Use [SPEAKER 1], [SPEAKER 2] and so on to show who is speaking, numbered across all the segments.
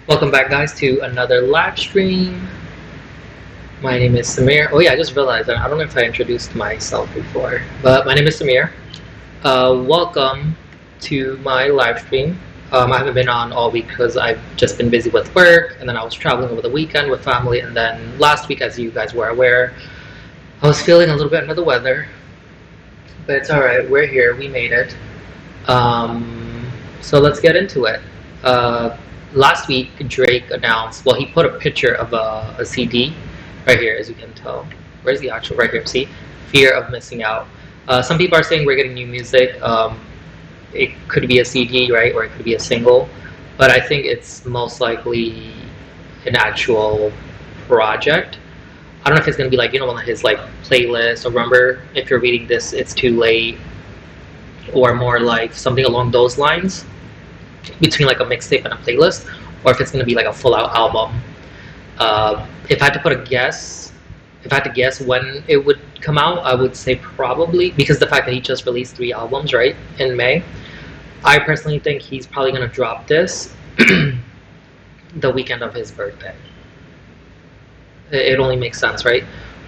[SPEAKER 1] Welcome back, guys, to another live stream. My name is Samir. Oh yeah, I just realized I don't know if I introduced myself before, but my name is Samir. Welcome to my live stream. I haven't been on all week because I've just been busy with work, and then I was traveling over the weekend with family, and then last week, as you guys were aware, I was feeling a little bit under the weather, but it's all right. We're here. We made it. So let's get into it. Last week, Drake announced, well, he put a picture of a CD right here, as you can tell. Where's the actual, right here, see? Fear of Missing Out. Some people are saying we're getting new music. It could be a CD, right, or it could be a single, but I think it's most likely an actual project. I don't know if it's going to be like, one of his like playlists, or remember, if you're reading this, it's too late, or more like something along those lines, between like a mixtape and a playlist, or if it's going to be like a full out album. If I had to put a guess, if I had to guess when it would come out, I would say probably, because the fact that he just released 3 albums, right, in May, I personally think he's probably going to drop this the weekend of his birthday. It only makes sense, right?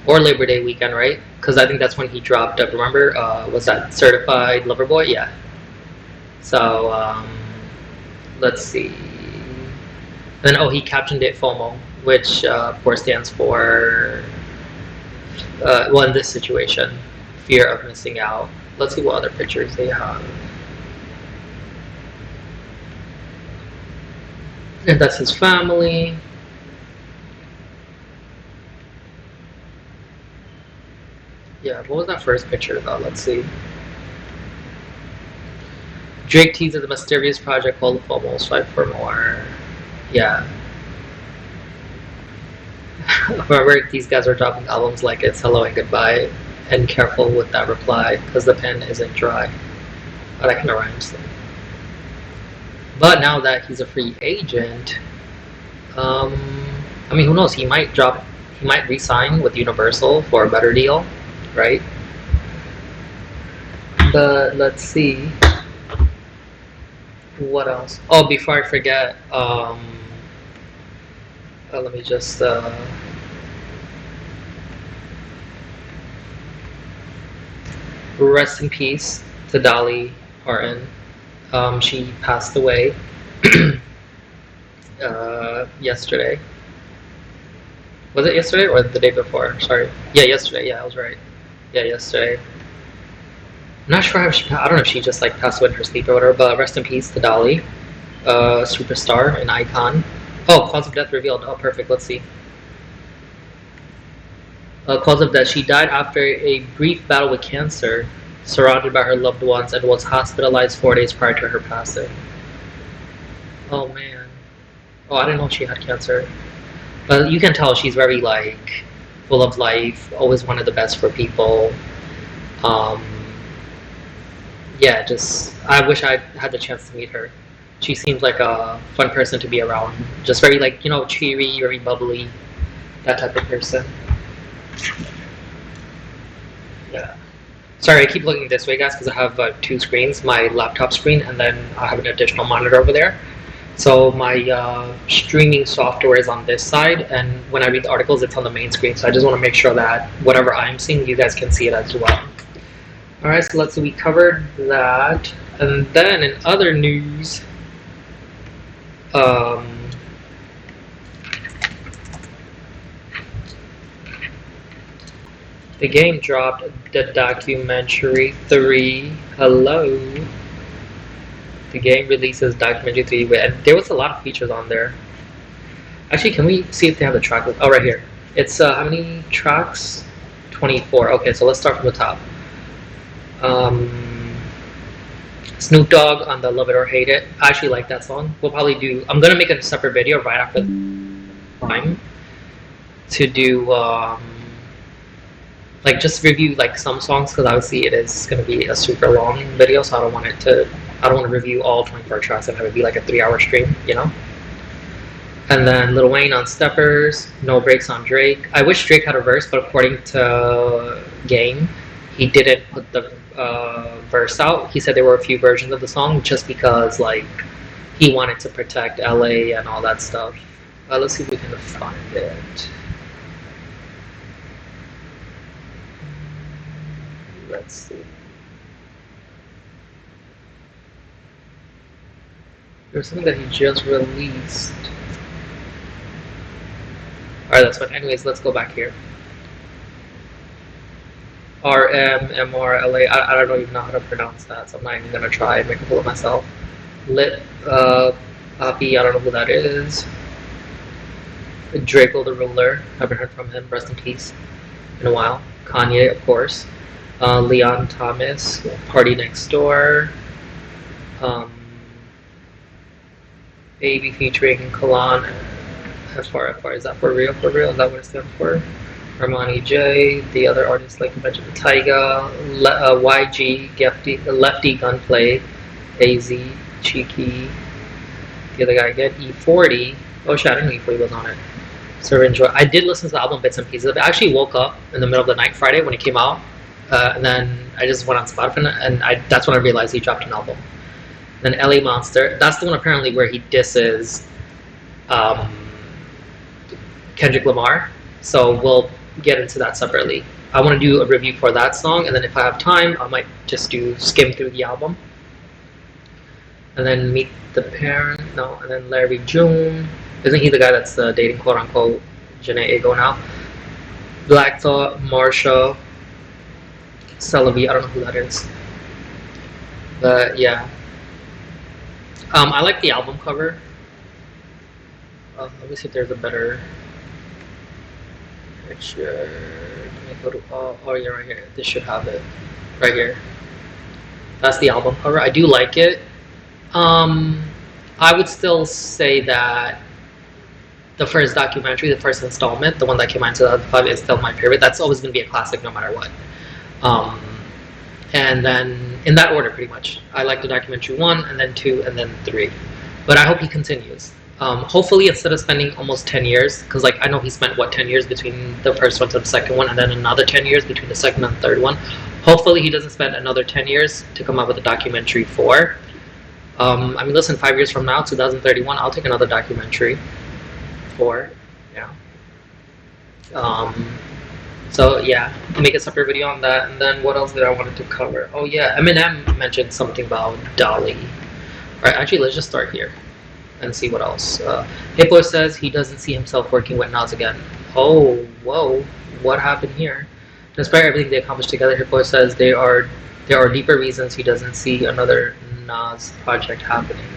[SPEAKER 1] Or Labor Day weekend, right? Because I think that's when he dropped up. Remember, was that Certified Lover Boy? Yeah. So, let's see. And then, he captioned it FOMO, which of course stands for, well, in this situation, fear of missing out. Let's see what other pictures they have. And that's his family. Yeah, what was that first picture though? Let's see. Drake teases a mysterious project called FOMO. Swipe for more. Yeah. Remember, these guys are dropping albums like it's hello and goodbye, and careful with that reply because the pen isn't dry. Oh, that kind of rhymes. But now that he's a free agent, I mean, who knows? He might re-sign with Universal for a better deal, right? But let's see. What else? Oh, before I forget, let me just rest in peace to Dolly Parton. She passed away yesterday. Was it yesterday or the day before? Sorry. Yeah, yesterday. Yeah, I was right. Yeah, yesterday. I'm not sure how I don't know if she just like passed away in her sleep or whatever, but rest in peace to Dolly. Superstar, an icon. Oh, cause of death revealed. Oh, perfect. Let's see. Cause of death. She died after a brief battle with cancer, surrounded by her loved ones, and was hospitalized 4 days prior to her passing. Oh, man. Oh, I didn't know she had cancer. But you can tell she's very, like, full of life, always wanted the best for people. Yeah, just, I wish I had the chance to meet her. She seems like a fun person to be around. Just very, like, cheery, very bubbly, that type of person. Yeah. Sorry, I keep looking this way, guys, because I have 2 screens, my laptop screen, and then I have an additional monitor over there. So my streaming software is on this side, and when I read the articles, it's on the main screen. So I just want to make sure that whatever I'm seeing, you guys can see it as well. Alright, so let's see, we covered that. And then in other news, the game dropped the documentary 3. Hello. The game releases documentary 3, and there was a lot of features on there. Actually, can we see if they have the track list? Oh, right here. It's how many tracks? 24. Okay, so let's start from the top. Snoop Dogg on the Love It or Hate It. I actually like that song. We'll probably do, I'm gonna make a separate video right after time to do like just review like some songs, because obviously it is gonna be a super long video, so I don't want to review all 24 tracks and have it be like a 3-hour stream, And then Lil Wayne on Steppers, No Breaks on Drake. I wish Drake had a verse, but according to Game, he didn't put the verse out. He said there were a few versions of the song just because, like, he wanted to protect LA and all that stuff. Let's see if we can find it. Let's see. There's something that he just released. Alright, that's fine. Anyways, let's go back here. RMMRLA. I don't even know how to pronounce that, so I'm not even gonna try and make a fool of myself. Lit Papi, I don't know who that is. Draco the Ruler, haven't heard from him, rest in peace, in a while. Kanye, of course. Leon Thomas, Party Next Door. Baby featuring Kalan. FR, is that for real? For real? Is that what it stands for? Armani J, the other artists like you mentioned, Tyga, YG, Lefty Gunplay, AZ, Cheeky, the other guy again, E40. Oh shit, I didn't know E40 was on it. So enjoy. I did listen to the album bits and pieces. I actually woke up in the middle of the night Friday when it came out, and then I just went on Spotify, and that's when I realized he dropped an album. Then LA Monster, that's the one apparently where he disses Kendrick Lamar. So we'll get into that separately. I want to do a review for that song, and then if I have time, I might just skim through the album. And then Meet the Parent, no, and then Larry June. Isn't he the guy that's dating quote unquote Janae Ego now? Black Thought, Marsha, Celebi, I don't know who that is. But yeah. I like the album cover. Let me see if there's a better picture. Let me go to, oh yeah, right here. This should have it. Right here. That's the album cover. I do like it. I would still say that the first documentary, the first installment, the one that came out in 2005, is still my favorite. That's always going to be a classic no matter what. And then, in that order pretty much. I like the documentary 1, and then 2, and then 3. But I hope he continues. Hopefully instead of spending almost 10 years, because like I know he spent, 10 years between the first one to the second one, and then another 10 years between the second and third one. Hopefully he doesn't spend another 10 years to come out with a documentary 4. I mean, listen, 5 years from now, 2031, I'll take another documentary 4. Yeah. So yeah, I'll make a separate video on that. And then what else did I wanted to cover? Oh yeah, Eminem mentioned something about Dolly. Alright, actually let's just start here and see what else. Hippo says he doesn't see himself working with Nas again. Oh, whoa, what happened here? Despite everything they accomplished together, Hippo says there are deeper reasons he doesn't see another Nas project happening.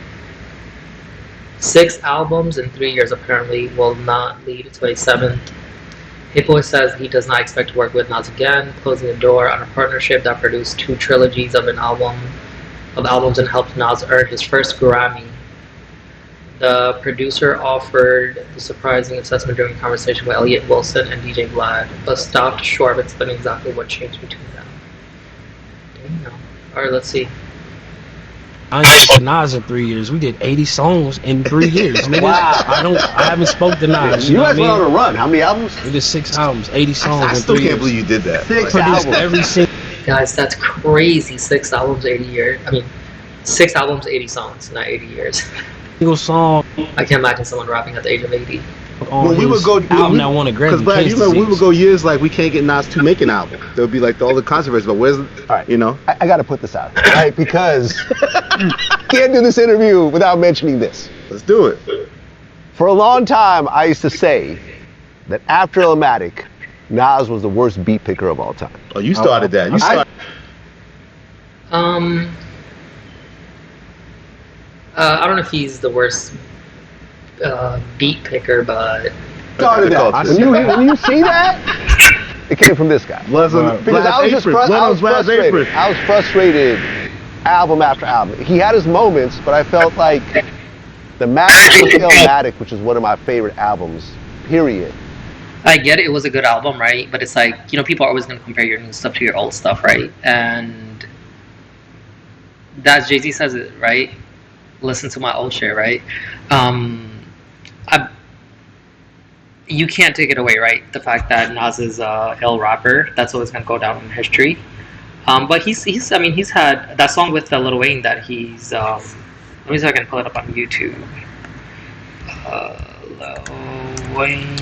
[SPEAKER 1] 6 albums in 3 years apparently will not lead to a 7th. Hippo says he does not expect to work with Nas again, closing the door on a partnership that produced 2 trilogies of albums and helped Nas earn his first Grammy. The producer offered the surprising assessment during a conversation with Elliot Wilson and DJ Vlad, but stopped short of explaining exactly what changed between them. Damn. Alright, let's see.
[SPEAKER 2] I ain't spoke to Nas in 3 years. We did 80 songs in 3 years, nigga. Wow. I haven't spoke to Nas.
[SPEAKER 3] You guys went on a run. How many albums?
[SPEAKER 2] We did 6 albums, 80 songs
[SPEAKER 3] I
[SPEAKER 2] in 3 years.
[SPEAKER 3] I still can't believe you did that.
[SPEAKER 2] 6 albums. Every
[SPEAKER 1] Guys, that's crazy. 6 albums, 80 years. I mean, 6 albums, 80 songs, not 80 years.
[SPEAKER 2] Single song.
[SPEAKER 1] I can't imagine someone rapping at the age of 80.
[SPEAKER 3] Well, we would go
[SPEAKER 2] album that won a Grammy.
[SPEAKER 3] Because Brad, you know, we would go years like we can't get Nas to make an album. There would be like all the controversy, but where's,
[SPEAKER 4] right.
[SPEAKER 3] You know?
[SPEAKER 4] I got to put this out, right? Because can't do this interview without mentioning this.
[SPEAKER 3] Let's do it.
[SPEAKER 4] For a long time, I used to say that after Illmatic, Nas was the worst beat picker of all time.
[SPEAKER 3] Oh, you started that. You started.
[SPEAKER 1] I don't know if he's the worst beat picker, but
[SPEAKER 4] started that. When you see that, it came from this guy.
[SPEAKER 3] Because
[SPEAKER 4] I was frustrated album after album. He had his moments, but I felt like the Master of Illmatic, which is one of my favorite albums, period.
[SPEAKER 1] I get it, it was a good album, right? But it's like, you know, people are always going to compare your new stuff to your old stuff, right? And that's Jay-Z says it, right? Listen to my old shit, right? You can't take it away, right? The fact that Nas is a ill rapper, that's always going to go down in history. But he's had that song with Lil Wayne that he's Let me see if I can pull it up on YouTube. Lil Wayne.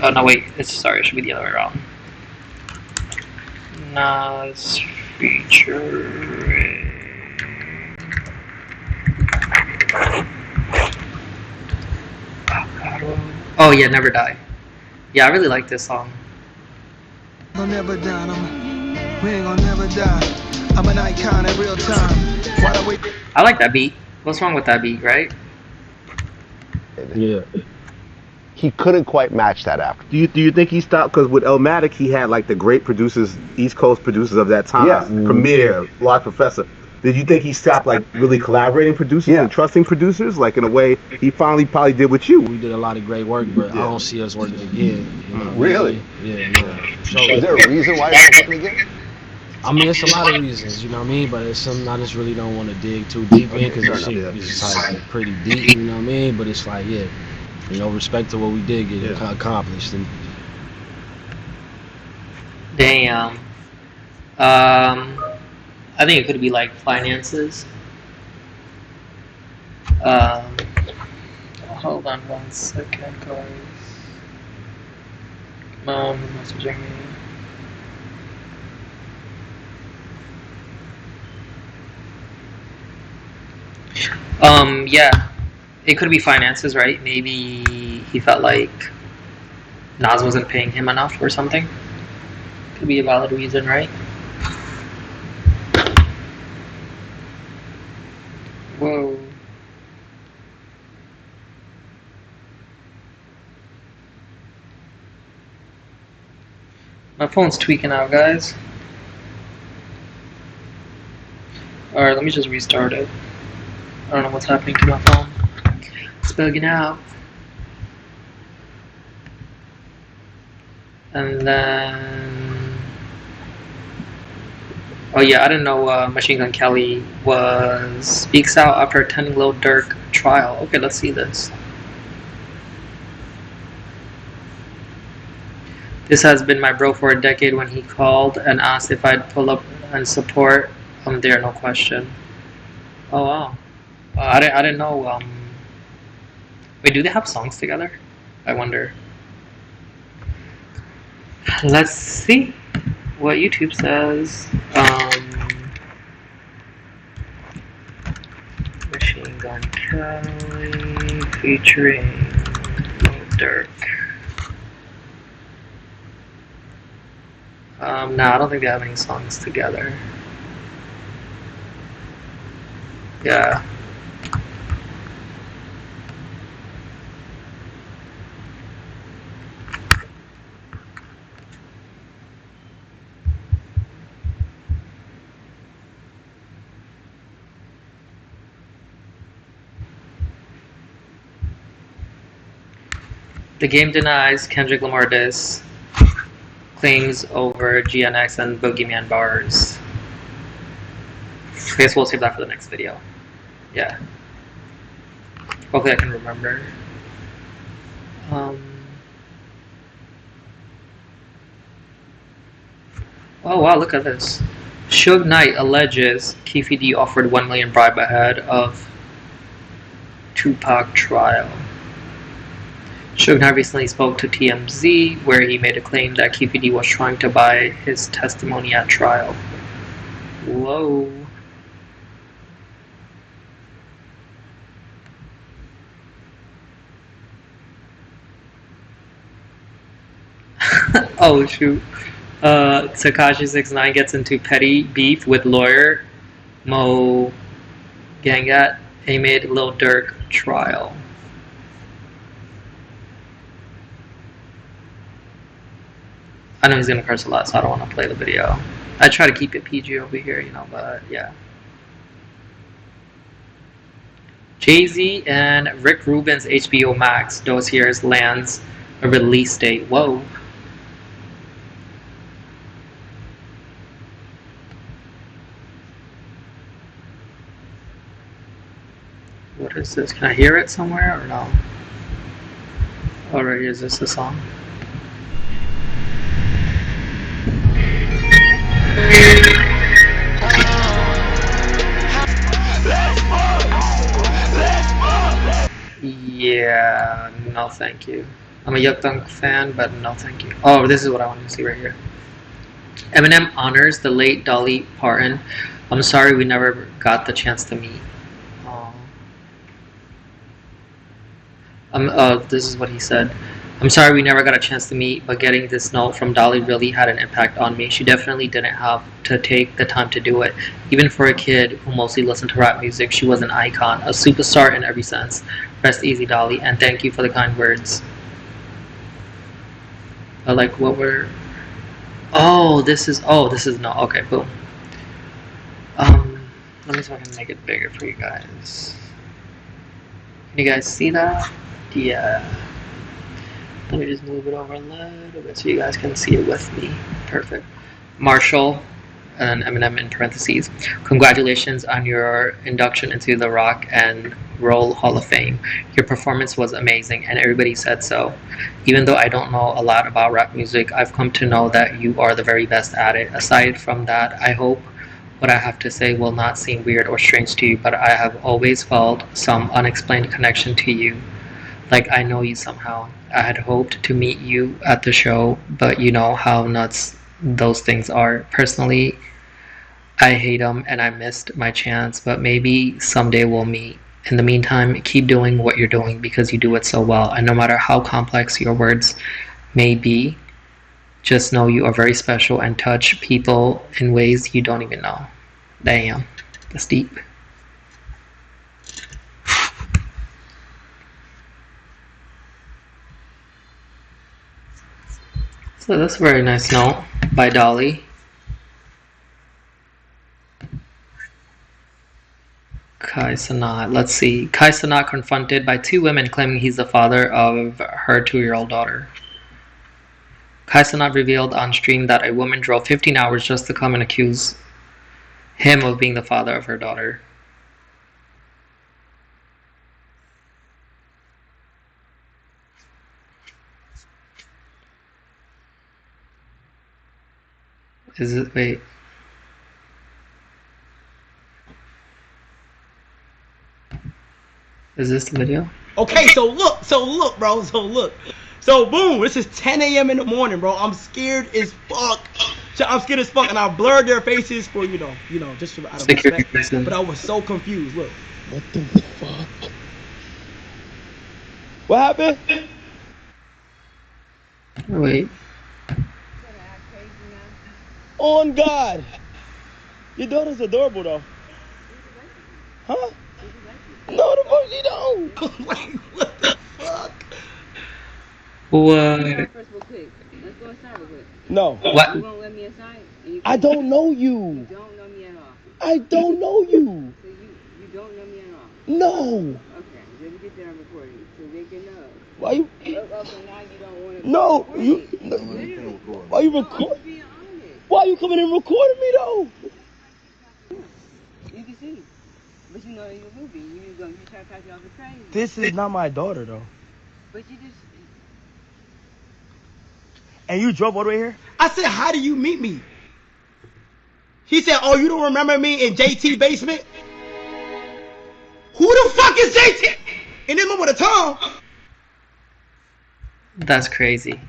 [SPEAKER 1] Oh no, wait. Sorry, it should be the other way around. Nas featuring. Oh yeah, Never Die. Yeah, I really like this song.
[SPEAKER 5] I'll never die. We ain't gonna never die. I'm an icon in real time.
[SPEAKER 1] I like that beat. What's wrong with that beat, right?
[SPEAKER 2] Yeah.
[SPEAKER 4] He couldn't quite match that after.
[SPEAKER 3] Do you think he stopped? Because with Illmatic, he had like the great producers, East Coast producers of that time.
[SPEAKER 4] Yeah.
[SPEAKER 3] Premier, Large Professor. Did you think he stopped like really collaborating producers and trusting producers? Like in a way, he finally probably did with you.
[SPEAKER 2] We did a lot of great work, but I don't see us working again. You know,
[SPEAKER 4] Really?
[SPEAKER 2] Yeah, no, for sure.
[SPEAKER 4] Is there a reason why you're not working again?
[SPEAKER 2] I mean, it's a lot of reasons, you know what I mean? But it's something I just really don't want to dig too deep in because this shit is like pretty deep, you know what I mean? But it's like, yeah, you know, respect to what we did get accomplished. And
[SPEAKER 1] Damn. I think it could be like finances. Hold on 1 second, guys. Mom messaging me. Yeah, it could be finances, right? Maybe he felt like Nas wasn't paying him enough or something. Could be a valid reason, right? Whoa. My phone's tweaking out, guys. Alright, let me just restart it. I don't know what's happening to my phone. It's bugging out. And then... Oh yeah, I didn't know Machine Gun Kelly speaks out after attending Lil Durk trial. Okay, let's see this. This has been my bro for a decade. When he called and asked if I'd pull up and support, I'm there, no question. Oh wow. I didn't know. Wait, do they have songs together? I wonder. Let's see what YouTube says. Machine Gun Kelly featuring Lil Durk. Nah, I don't think they have any songs together. Yeah. The Game denies Kendrick Lamar diss claims over GNX and Boogeyman bars. I guess we'll save that for the next video. Yeah. Hopefully I can remember. Oh wow, look at this. Suge Knight alleges Keefe D offered 1 million bribe ahead of Tupac trial. Suge Knight recently spoke to TMZ, where he made a claim that Keefe D was trying to buy his testimony at trial. Whoa. Oh shoot. Tekashi 6ix9ine gets into petty beef with lawyer Mo Gangat amid Lil Durk trial. I know he's gonna curse a lot, so I don't want to play the video. I try to keep it PG over here, you know, but yeah. Jay-Z and Rick Rubin's HBO Max dossiers lands a release date. Whoa. What is this? Can I hear it somewhere or no? Alright, is this the song? Yeah, no thank you. I'm a Yuk Dunk fan, but no thank you. Oh, this is what I want to see right here. Eminem honors the late Dolly Parton. I'm sorry we never got the chance to meet. Oh. This is what he said. I'm sorry we never got a chance to meet, but getting this note from Dolly really had an impact on me. She definitely didn't have to take the time to do it. Even for a kid who mostly listened to rap music, she was an icon, a superstar in every sense. Rest easy, Dolly, and thank you for the kind words. Like, what were... this is no, okay, boom. Let me see if I can make it bigger for you guys. Can you guys see that? Yeah. Let me just move it over a little bit so you guys can see it with me. Perfect. Marshall and Eminem in parentheses. Congratulations on your induction into the Rock and Roll Hall of Fame. Your performance was amazing and everybody said so. Even though I don't know a lot about rap music, I've come to know that you are the very best at it. Aside from that, I hope what I have to say will not seem weird or strange to you, but I have always felt some unexplained connection to you. Like I know you somehow. I had hoped to meet you at the show, but you know how nuts those things are. Personally, I hate them and I missed my chance, but maybe someday we'll meet. In the meantime, keep doing what you're doing because you do it so well, and no matter how complex your words may be, just know you are very special and touch people in ways you don't even know. Damn, that's deep. So that's a very nice note by Dolly. Kai Cenat. Let's see. Kai Cenat confronted by two women claiming he's the father of her 2-year-old daughter. Kai Cenat revealed on stream that a woman drove 15 hours just to come and accuse him of being the father of her daughter. Is it... wait. Is this the video?
[SPEAKER 2] Okay, so look, bro, So boom, this is 10 a.m. in the morning, bro. I'm scared as fuck. And I blurred their faces for, you know, just out of respect. But I was so confused. Look. What the fuck? What happened?
[SPEAKER 1] Wait.
[SPEAKER 2] On God. Your daughter's adorable, though. Huh? No, the fuck she don't. Like, what the fuck?
[SPEAKER 1] What?
[SPEAKER 6] Let's go inside real quick.
[SPEAKER 2] No.
[SPEAKER 1] What?
[SPEAKER 6] You won't let me inside?
[SPEAKER 2] I don't know you.
[SPEAKER 6] You don't know me at all.
[SPEAKER 2] I don't know you.
[SPEAKER 6] So you don't know me at all?
[SPEAKER 2] No.
[SPEAKER 6] Okay, let me get that recording so they can know.
[SPEAKER 2] Why you?
[SPEAKER 6] So now you don't want to.
[SPEAKER 2] No, you.
[SPEAKER 6] No,
[SPEAKER 2] why you record? Why you coming and recording me though?
[SPEAKER 6] You can see, but you know you're a movie. You try to pass it off as crazy.
[SPEAKER 2] This is not my daughter though.
[SPEAKER 6] But you just.
[SPEAKER 2] And you drove all the way here? I said, how do you meet me? He said, oh, you don't remember me in JT basement? Who the fuck is JT? And this one with a tongue.
[SPEAKER 1] That's crazy.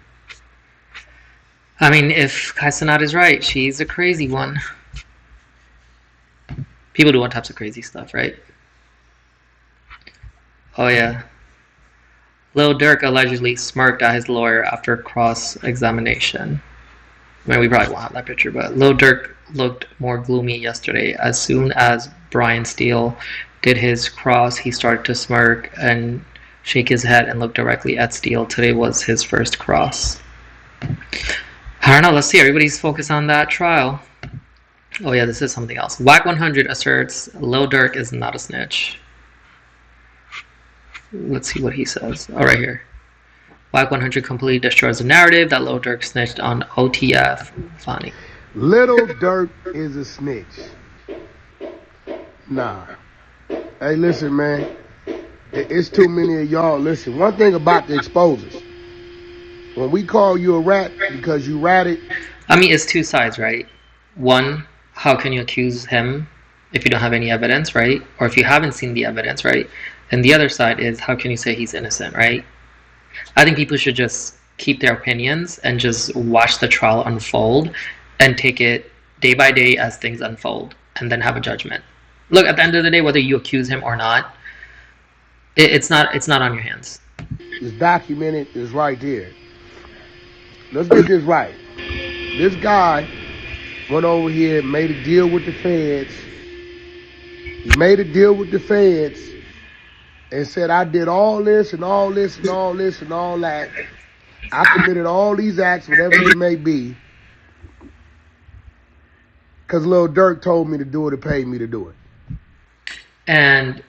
[SPEAKER 1] I mean, if Kai Cenat is right, she's a crazy one. People do all types of crazy stuff, right? Oh yeah. Lil Durk allegedly smirked at his lawyer after cross-examination. I mean, we probably won't have that picture, but Lil Durk looked more gloomy yesterday. As soon as Brian Steele did his cross, he started to smirk and shake his head and look directly at Steele. Today was his first cross. I don't know, let's see. Everybody's focused on that trial. Oh yeah, this is something else. Wack 100 asserts Lil Durk is not a snitch. Let's see what he says. Oh, right here. Wack 100 completely destroys the narrative that Lil Durk snitched on OTF. Funny.
[SPEAKER 7] Little Durk is a snitch. Nah. Hey, listen, man. It's too many of y'all. Listen, one thing about the exposers. When we call you a rat because you ratted.
[SPEAKER 1] I mean, it's two sides, right? One, how can you accuse him if you don't have any evidence, right? Or if you haven't seen the evidence, right? And the other side is, how can you say he's innocent, right? I think people should just keep their opinions and just watch the trial unfold and take it day by day as things unfold and then have a judgment. Look, at the end of the day, whether you accuse him or not, it's not on your hands.
[SPEAKER 7] It's documented. It's right there. Let's get this right. This guy went over here, made a deal with the feds. He made a deal with the feds and said, I did all this and all this and all this and all that. I committed all these acts, whatever they may be, because Lil Durk told me to do it or paid me to do it.
[SPEAKER 1] And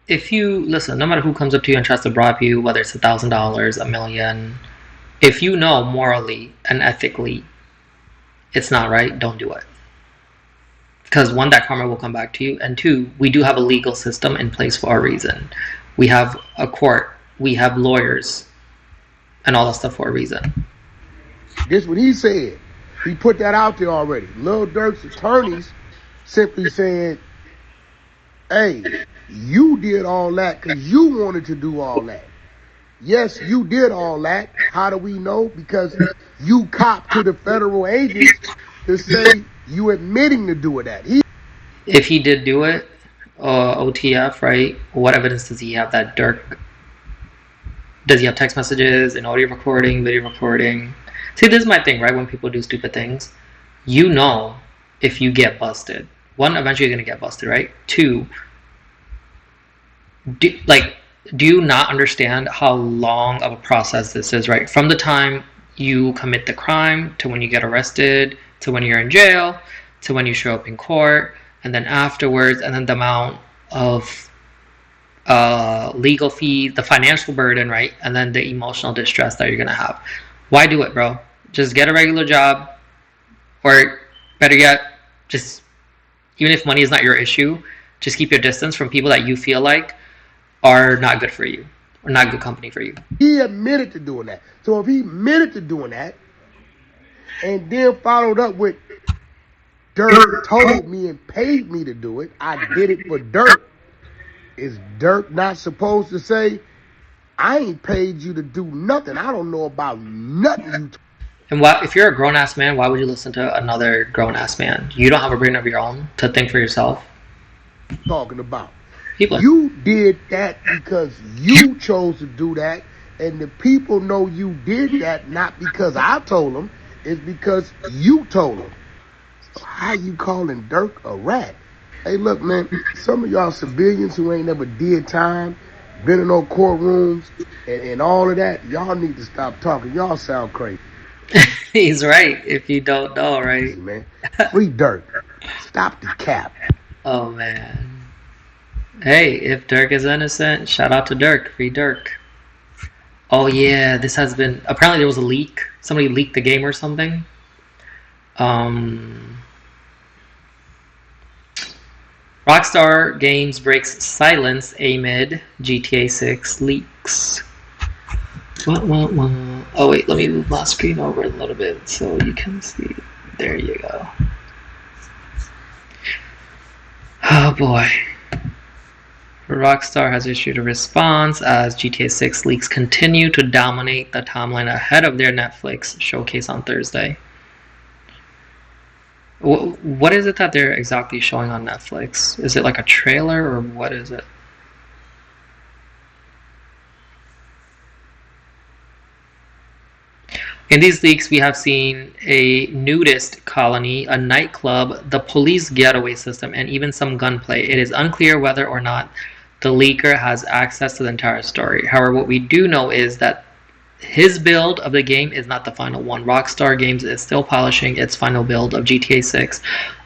[SPEAKER 1] if you listen, no matter who comes up to you and tries to bribe you, whether it's $1,000, $1 million, if you know morally and ethically it's not right, don't do it. Because one, that karma will come back to you, and two, we do have a legal system in place for a reason. We have a court, we have lawyers, and all that stuff for a reason.
[SPEAKER 7] This what he said. He put that out there already. Lil Durk's attorneys simply said, hey, you did all that because you wanted to do all that. Yes, you did all that. How do we know? Because you copped to the federal agents to say you admitting to doing that.
[SPEAKER 1] If he did do it, OTF, right? What evidence does he have that Durk? Does he have text messages, an audio recording, video recording? See, this is my thing, right? When people do stupid things, you know, if you get busted, one, eventually you're gonna get busted, right? Two, do you not understand how long of a process this is, right? From the time you commit the crime to when you get arrested, to when you're in jail, to when you show up in court, and then afterwards, and then the amount of legal fees, the financial burden, right? And then the emotional distress that you're gonna have. Why do it, bro? Just get a regular job, or better yet, just, even if money is not your issue, just keep your distance from people that you feel like are not good for you, or not good company for you.
[SPEAKER 7] He admitted to doing that. So if he admitted to doing that, and then followed up with, Durk told me and paid me to do it, I did it for Durk. Is Durk not supposed to say, I ain't paid you to do nothing. I don't know about nothing.
[SPEAKER 1] And why, if you're a grown-ass man, why would you listen to another grown-ass man? You don't have a brain of your own to think for yourself?
[SPEAKER 7] Talking about.
[SPEAKER 1] People.
[SPEAKER 7] You did that because you chose to do that, and the people know you did that not because I told them, it's because you told them. So how you calling Durk a rat? Hey, look, man, some of y'all civilians who ain't never did time, been in no courtrooms, and all of that, y'all need to stop talking. Y'all sound crazy.
[SPEAKER 1] He's right, if you don't know, right?
[SPEAKER 7] Man. Free Durk. Stop the cap.
[SPEAKER 1] Oh, man. Hey, if Durk is innocent, shout out to Durk. Free Durk. Oh, yeah, this has been... Apparently there was a leak. Somebody leaked the game or something. Rockstar Games breaks silence amid GTA 6 leaks. What? Oh wait, let me move my screen over a little bit so you can see. There you go. Oh boy. Rockstar has issued a response as GTA 6 leaks continue to dominate the timeline ahead of their Netflix showcase on Thursday. What is it that they're exactly showing on Netflix? Is it like a trailer, or what is it? In these leaks, we have seen a nudist colony, a nightclub, the police getaway system, and even some gunplay. It is unclear whether or not the leaker has access to the entire story. However, what we do know is that his build of the game is not the final one. Rockstar Games is still polishing its final build of GTA 6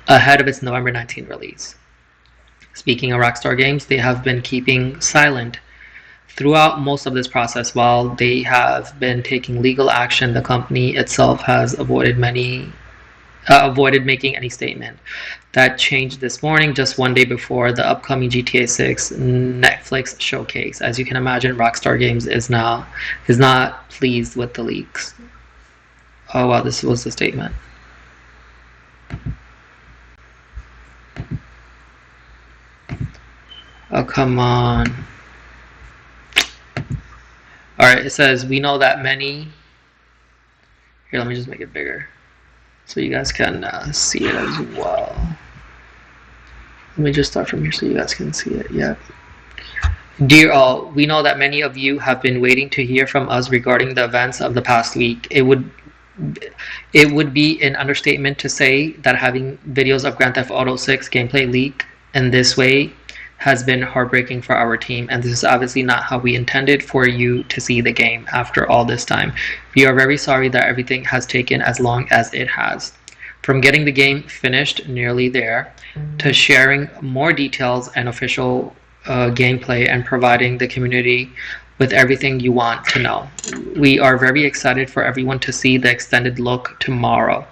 [SPEAKER 1] ahead of its November 19th release. Speaking of Rockstar Games, they have been keeping silent throughout most of this process. While they have been taking legal action, the company itself has avoided making any statement. That changed this morning, just one day before the upcoming GTA 6 Netflix showcase. As you can imagine, Rockstar Games is not pleased with the leaks. Oh wow, this was the statement. Oh, come on. Alright, it says, we know that many... Here, let me just make it bigger, so you guys can see it as well. Let me just start from here so you guys can see it. Yeah. Dear all, we know that many of you have been waiting to hear from us regarding the events of the past week. It would be an understatement to say that having videos of Grand Theft Auto 6 gameplay leak in this way has been heartbreaking for our team, and this is obviously not how we intended for you to see the game after all this time. We are very sorry that everything has taken as long as it has. From getting the game finished nearly there, to sharing more details and official gameplay and providing the community with everything you want to know. We are very excited for everyone to see the extended look tomorrow.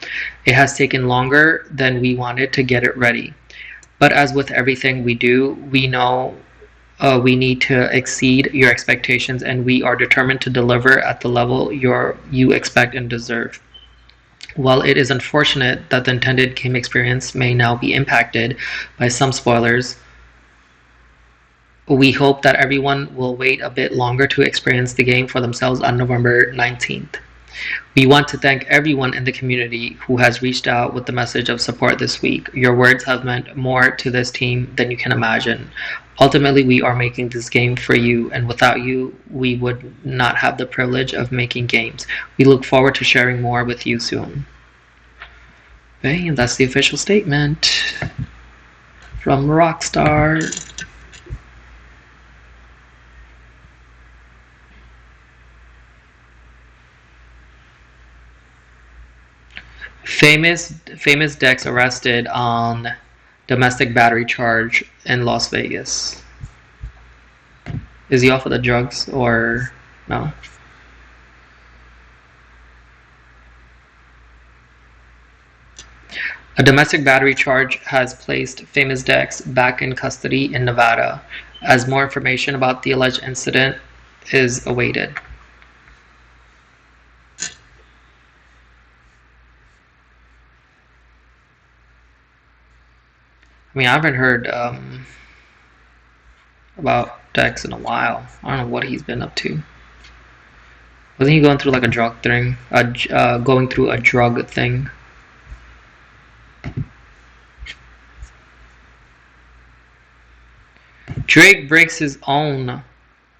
[SPEAKER 1] It has taken longer than we wanted to get it ready. But as with everything we do, we know we need to exceed your expectations, and we are determined to deliver at the level you expect and deserve. While it is unfortunate that the intended game experience may now be impacted by some spoilers, we hope that everyone will wait a bit longer to experience the game for themselves on November 19th. We want to thank everyone in the community who has reached out with the message of support this week. Your words have meant more to this team than you can imagine. Ultimately, we are making this game for you, and without you, we would not have the privilege of making games. We look forward to sharing more with you soon. Okay, and that's the official statement from Rockstar. Famous Dex arrested on domestic battery charge in Las Vegas. Is he off of the drugs or no? A domestic battery charge has placed Famous Dex back in custody in Nevada, as more information about the alleged incident is awaited. I mean, I haven't heard about Dex in a while. I don't know what he's been up to. Wasn't he going through like a drug thing? Going through a drug thing? Drake breaks his own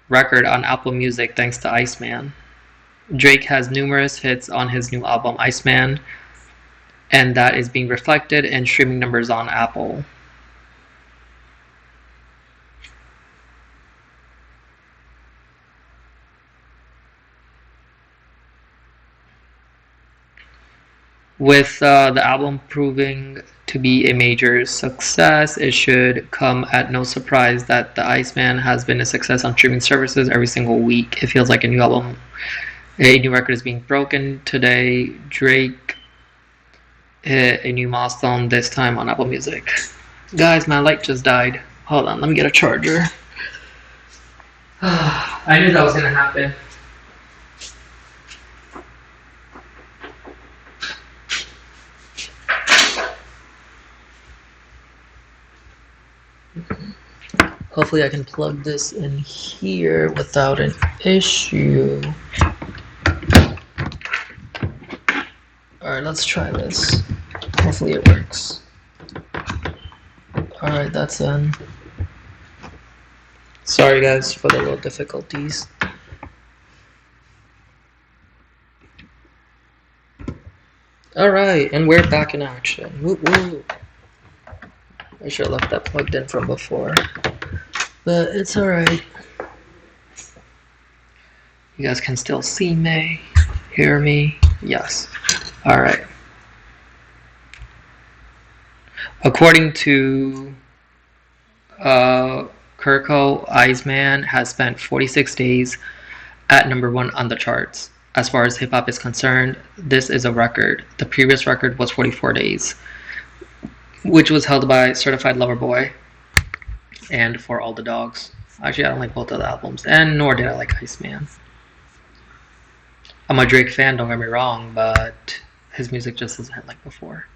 [SPEAKER 1] record on Apple Music thanks to Iceman. Drake has numerous hits on his new album, Iceman, and that is being reflected in streaming numbers on Apple. With the album proving to be a major success, it should come at no surprise that the Iceman has been a success on streaming services every single week. It feels like a new record is being broken. Today, Drake hit a new milestone, this time on Apple Music. Guys, my light just died. Hold on, let me get a charger. I knew that was gonna happen. Hopefully I can plug this in here without an issue. Alright, let's try this. Hopefully it works. Alright, that's in. Sorry guys for the little difficulties. Alright, and we're back in action. Woo woo. I should have left that plugged in from before. But it's alright. You guys can still see me, hear me. Yes. Alright. According to Kirko, Iceman has spent 46 days at #1 on the charts. As far as hip hop is concerned, this is a record. The previous record was 44 days, which was held by Certified Lover Boy and For All the Dogs. Actually, I don't like both of the albums, and nor did I like Iceman. I'm a Drake fan, don't get me wrong, but his music just doesn't hit like before.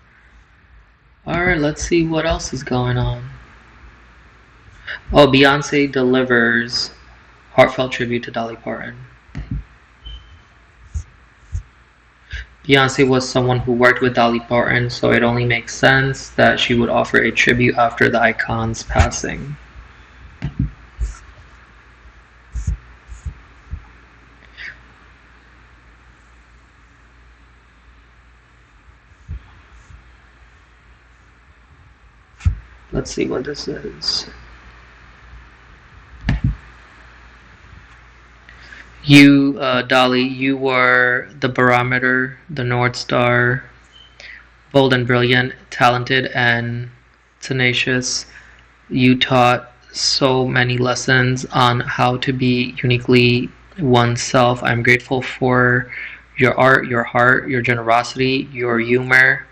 [SPEAKER 1] Alright, let's see what else is going on. Oh, Beyonce delivers heartfelt tribute to Dolly Parton. Beyonce was someone who worked with Dolly Parton, so it only makes sense that she would offer a tribute after the icon's passing. Let's see what this is. You, Dolly, you were the barometer, the North Star, bold and brilliant, talented and tenacious. You taught so many lessons on how to be uniquely oneself. I'm grateful for your art, your heart, your generosity, your humor,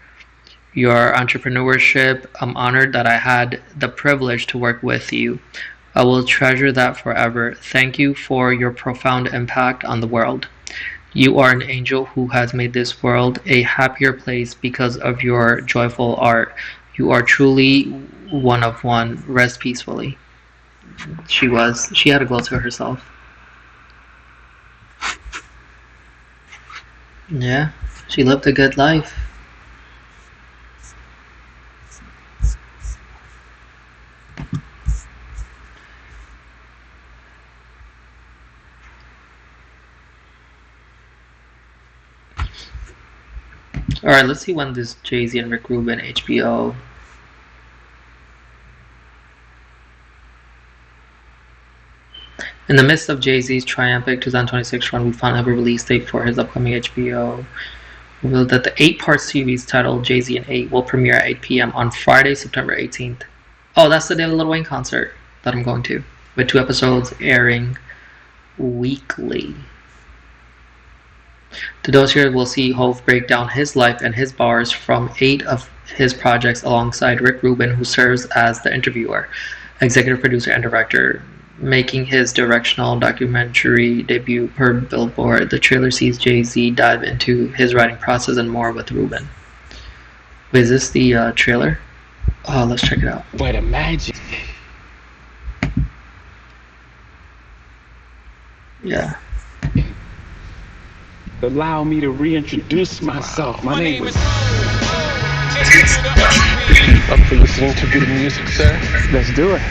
[SPEAKER 1] your entrepreneurship. I'm honored that I had the privilege to work with you. I will treasure that forever. Thank you for your profound impact on the world. You are an angel who has made this world a happier place because of your joyful art. You are truly one of one. Rest peacefully. She had a glow to herself. Yeah, she lived a good life. Alright, let's see when this Jay-Z and Rick Rubin HBO. In the midst of Jay-Z's triumphant 2026 run, we finally have a release date for his upcoming HBO. Revealed that the 8-part series titled Jay-Z and 8 will premiere at 8 p.m. on Friday, September 18th. Oh, that's the day of the Lil Wayne concert that I'm going to, with 2 episodes airing weekly. The dossier will see Hov break down his life and his bars from 8 of his projects alongside Rick Rubin, who serves as the interviewer, executive producer, and director. Making his directional documentary debut per Billboard, the trailer sees Jay-Z dive into his writing process and more with Rubin. Wait, is this the trailer? Oh, let's check it out.
[SPEAKER 8] But imagine.
[SPEAKER 1] Yeah.
[SPEAKER 8] Allow me to reintroduce myself. My name is...
[SPEAKER 9] Up for listening to good music, sir?
[SPEAKER 8] Let's do it.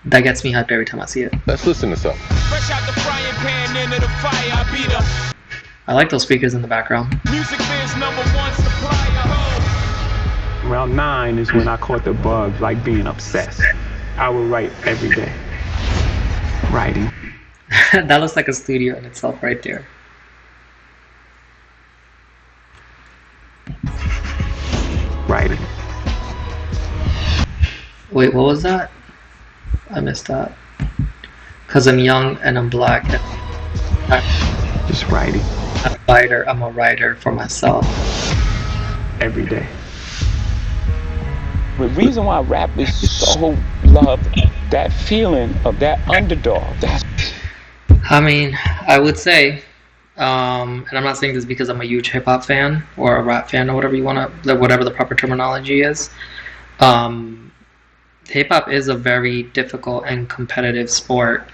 [SPEAKER 1] That gets me hyped every time I see it.
[SPEAKER 9] Let's listen to something.
[SPEAKER 8] Fresh out the frying pan into the fire, I beat up.
[SPEAKER 1] I like those speakers in the background.
[SPEAKER 8] Music biz #1 supplier. Around 9 is when I caught the bug, like being obsessed. I would write every day. Writing.
[SPEAKER 1] That looks like a studio in itself right there.
[SPEAKER 8] Writing.
[SPEAKER 1] Wait, what was that? I missed that. Cause I'm young and I'm black.
[SPEAKER 8] Just writing.
[SPEAKER 1] I'm a writer for myself.
[SPEAKER 8] Every day. The reason why rap is so loved, that feeling of that underdog.
[SPEAKER 1] I mean, I would say, and I'm not saying this because I'm a huge hip hop fan or a rap fan or whatever you wanna, whatever the proper terminology is. Hip hop is a very difficult and competitive sport.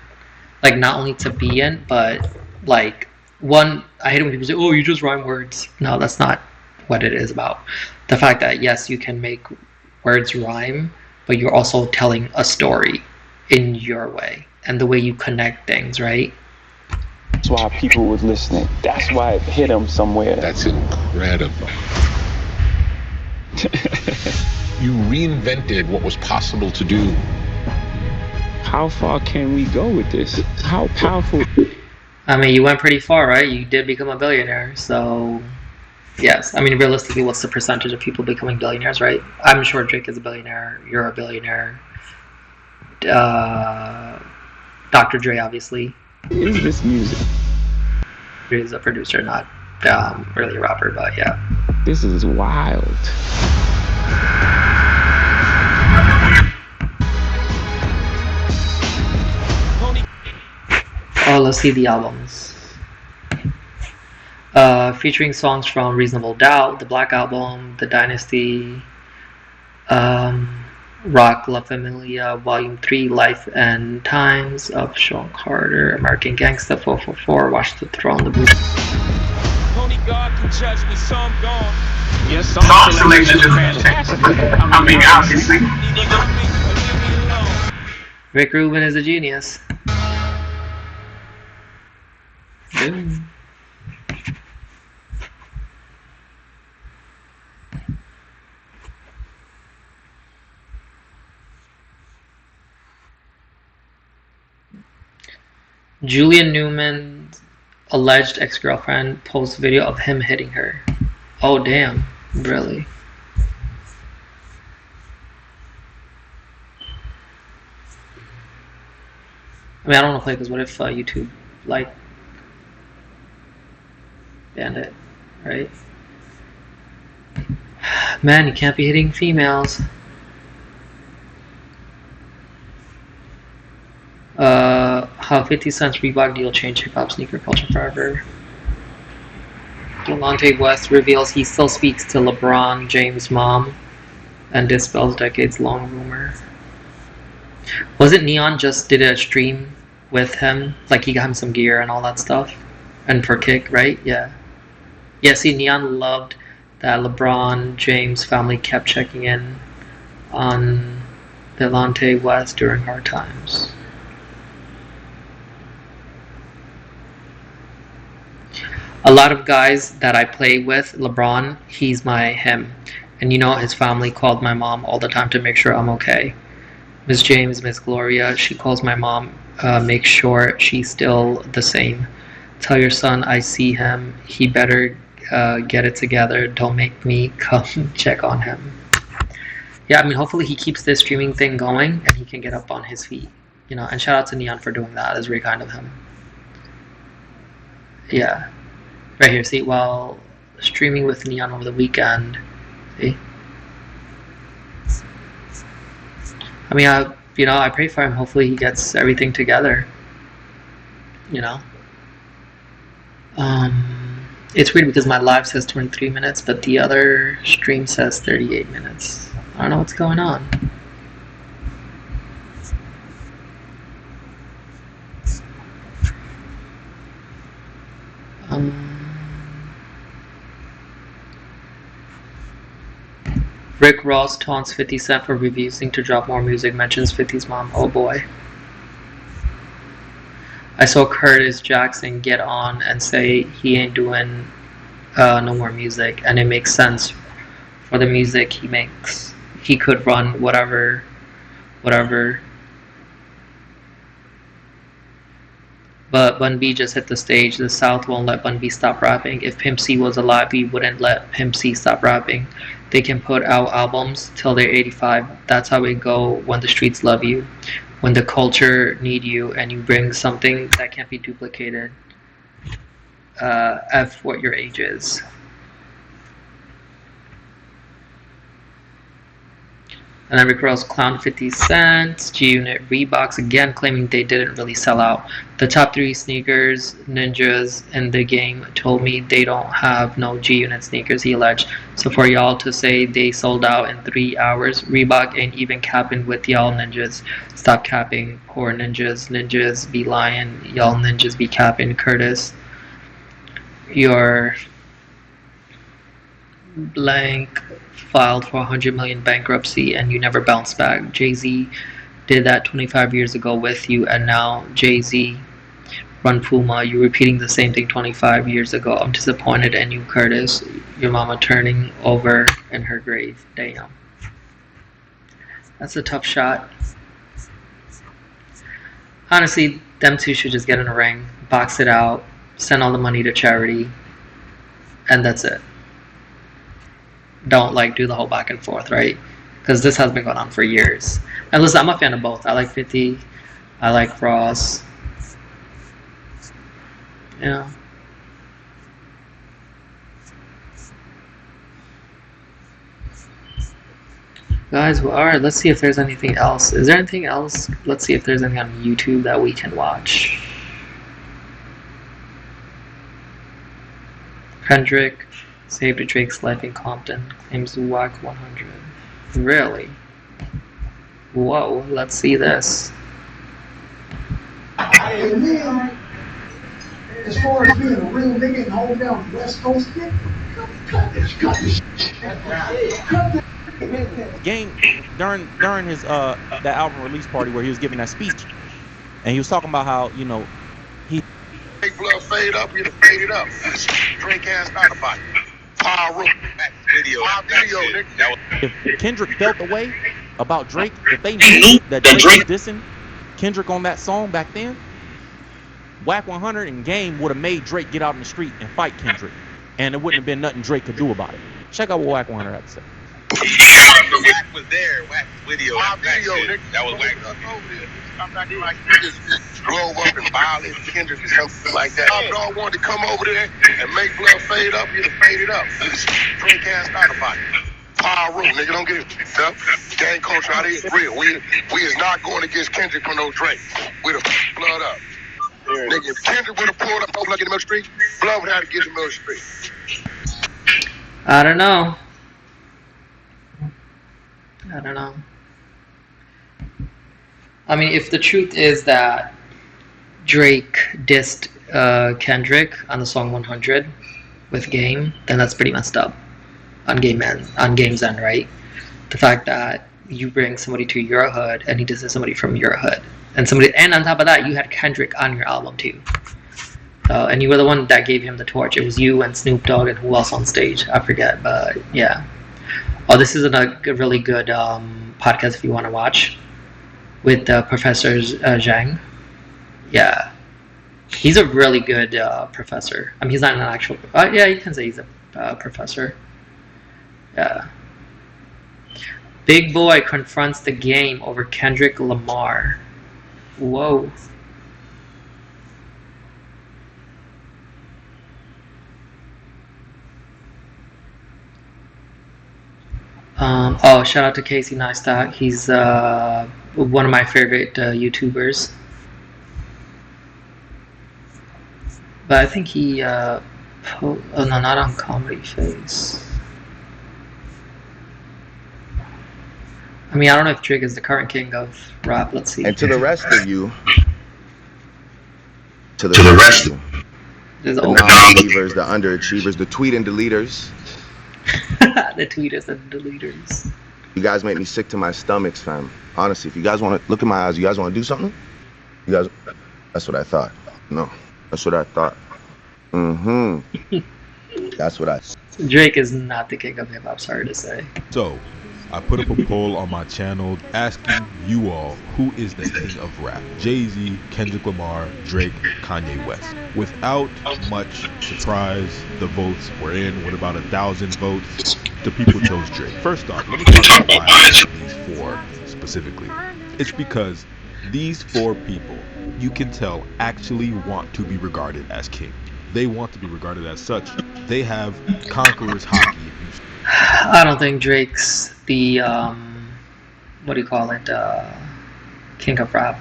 [SPEAKER 1] Like, not only to be in, but like, I hate it when people say, "Oh, you just rhyme words." No, that's not what it is about. The fact that yes, you can make words rhyme, but you're also telling a story in your way and the way you connect things, right?
[SPEAKER 8] That's why people was listening. That's why it hit them somewhere.
[SPEAKER 9] That's incredible. You reinvented what was possible to do.
[SPEAKER 8] How far can we go with this? How powerful?
[SPEAKER 1] I mean, you went pretty far, right? You did become a billionaire, so yes. I mean, realistically, what's the percentage of people becoming billionaires, right? I'm sure Drake is a billionaire. You're a billionaire. Dr. Dre, obviously.
[SPEAKER 8] Is this music?
[SPEAKER 1] He's a producer, not really a rapper, but yeah.
[SPEAKER 8] This is wild.
[SPEAKER 1] Oh, let's see the albums. Featuring songs from Reasonable Doubt, the Black Album, The Dynasty. Rock La Familia, Volume 3, Life and Times of Sean Carter, American Gangsta, 444, Watch the Throne, The Boot.
[SPEAKER 10] Only God can judge me, so I'm gone.
[SPEAKER 8] Your song selection is fantastic. I mean, obviously.
[SPEAKER 10] Either love me or leave me alone.
[SPEAKER 1] Rick Rubin is a genius. Boom. Julian Newman's alleged ex-girlfriend posts video of him hitting her. Oh damn, really? I mean, I don't want to play because what if YouTube like banned it, right? Man, you can't be hitting females. How 50 Cent's Reebok deal changed hip-hop sneaker culture forever. Delonte West reveals he still speaks to LeBron James' mom and dispels decades-long rumor. Wasn't Neon just did a stream with him? Like he got him some gear and all that stuff? And for Kick, right? Yeah. Yeah, see, Neon loved that LeBron James family kept checking in on Delonte West during hard times. A lot of guys that I play with, LeBron, he's my him. And you know, his family called my mom all the time to make sure I'm okay. Miss James, Miss Gloria, she calls my mom, make sure she's still the same. Tell your son I see him. He better get it together. Don't make me come check on him. Yeah, I mean, hopefully he keeps this streaming thing going and he can get up on his feet. You know, and shout out to Neon for doing that. It's very kind of him. Yeah. Right here, see, while streaming with Neon over the weekend, see? I mean, I pray for him. Hopefully he gets everything together, you know? It's weird because my live says 23 minutes, but the other stream says 38 minutes. I don't know what's going on. Rick Ross taunts 50 Cent for refusing to drop more music, mentions 50's mom. Oh boy. I saw Curtis Jackson get on and say he ain't doing no more music, and it makes sense for the music he makes. He could run whatever. But Bun B just hit the stage. The South won't let Bun B stop rapping. If Pimp C was alive, he wouldn't let Pimp C stop rapping. They can put out albums till they're 85. That's how it go when the streets love you. When the culture need you and you bring something that can't be duplicated. F what your age is. And then Rick Ross clowned 50 Cent. G-Unit Reeboks again claiming they didn't really sell out. The top 3 sneakers ninjas in the game told me they don't have no G-Unit sneakers, he alleged. So for y'all to say they sold out in 3 hours, Reebok ain't even capping with y'all ninjas. Stop capping, poor ninjas. Ninjas be lying, y'all ninjas be capping. Curtis, your blank filed for 100 million bankruptcy and you never bounced back. Jay-Z did that 25 years ago with you, and now Jay-Z run Puma. You're repeating the same thing 25 years ago. I'm disappointed in you, Curtis. Your mama turning over in her grave. Damn. That's a tough shot. Honestly, them two should just get in a ring, box it out, send all the money to charity, and that's it. Don't do the whole back and forth, right? Because this has been going on for years. And listen, I'm a fan of both. I like 50. I like Ross. You know. Guys, alright, let's see if there's anything else. Is there anything else? Let's see if there's anything on YouTube that we can watch. Kendrick saved Drake's life in Compton. Claims whack 100. Really? Whoa, let's see this.
[SPEAKER 11] And then, as far as being a real nigga and hold down the West Coast kid, cut this shit.
[SPEAKER 12] Game during his that album release party where he was giving that speech, and he was talking about how, you know, he
[SPEAKER 13] make blood fade up, you fade it up. Drake ass not about it. Pyro video, nigga.
[SPEAKER 12] If Kendrick felt the way about Drake, if they knew that Drake was dissing Kendrick on that song back then, Whack 100 and Game would have made Drake get out in the street and fight Kendrick, and it wouldn't have been nothing Drake could do about it. Check out what Whack 100 had to say.
[SPEAKER 13] Whack was there, Whack video. Nigga. That was Whack. I'm not like niggas drove up and violated Kendrick or something like that. Top Dog wanted to come over there and make blood fade up, you'd have faded up. Drake ass not about it. Pyro, nigga, don't get it up. Gang culture out here is real. We is not going against Kendrick for no Drake. We'd have blood up. Nigga, if Kendrick would have pulled up like in the middle street, blood would have to get in the middle street.
[SPEAKER 1] I don't know. I mean, if the truth is that Drake dissed Kendrick on the song 100 with Game, then that's pretty messed up on Game's end, right? The fact that you bring somebody to your hood and he disses somebody from your hood, and on top of that, you had Kendrick on your album too. And you were the one that gave him the torch. It was you and Snoop Dogg and who else on stage? I forget, but yeah. Oh, this is a really good podcast if you want to watch with Professor Zhang. Yeah, he's a really good professor. I mean, he's not an actual. Yeah, you can say he's a professor. Yeah. Big Boy confronts the Game over Kendrick Lamar. Whoa. Oh, shout out to Casey Neistat. He's one of my favorite YouTubers. But I think he, oh no, not on Comedy Face. I mean, I don't know if Drake is the current king of rap. Let's see.
[SPEAKER 3] And to the rest of you, the non-believers, the underachievers, the tweet and deleters.
[SPEAKER 1] The tweeters and deleters.
[SPEAKER 3] You guys make me sick to my stomachs, fam. Honestly, if you guys want to look in my eyes, you guys want to do something? You guys, that's what I thought. No, that's what I thought. That's what I.
[SPEAKER 1] Drake is not the king of hip hop. Sorry to say.
[SPEAKER 14] So, I put up a poll on my channel asking you all who is the king of rap: Jay-Z, Kendrick Lamar, Drake, Kanye West. Without much surprise, the votes were in with about 1,000 votes. The people chose Drake. First off, let me talk about why I chose these four specifically. It's because these four people, you can tell, actually want to be regarded as king. They want to be regarded as such. They have conqueror's hockey.
[SPEAKER 1] I don't think Drake's the what do you call it, king of rap.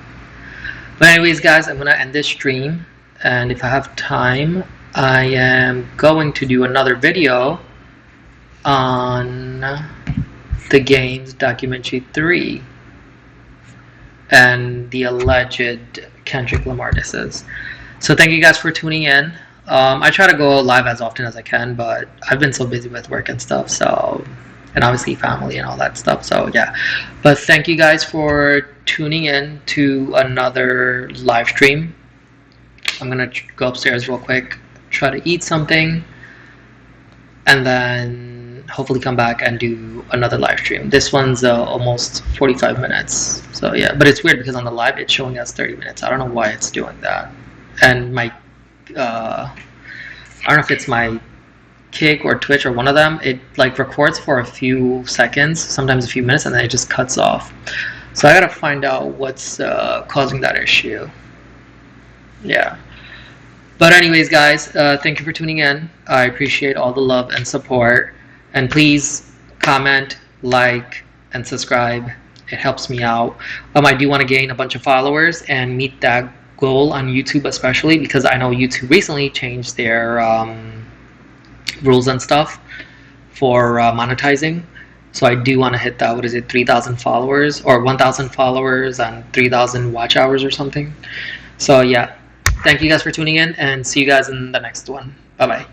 [SPEAKER 1] But anyways, guys, I'm gonna end this stream, and if I have time, I am going to do another video on the Game's documentary 3 and the alleged Kendrick Lamar disses. So thank you guys for tuning in. I try to go live as often as I can, but I've been so busy with work and stuff, so, and obviously family and all that stuff, so yeah. But thank you guys for tuning in to another live stream. I'm gonna go upstairs real quick, try to eat something, and then hopefully come back and do another live stream. This one's almost 45 minutes, so yeah. But it's weird because on the live it's showing us 30 minutes. I don't know why it's doing that. And my I don't know if it's my Kick or Twitch or one of them, it like records for a few seconds, sometimes a few minutes, and then it just cuts off. So I gotta find out what's causing that issue. Yeah. But anyways, guys, thank you for tuning in. I appreciate all the love and support. And please comment, like, and subscribe. It helps me out. I do want to gain a bunch of followers and meet that goal on YouTube, especially because I know YouTube recently changed their rules and stuff for monetizing. So I do want to hit that, what is it, 3,000 followers or 1,000 followers and 3,000 watch hours or something. So yeah, thank you guys for tuning in, and see you guys in the next one. Bye bye.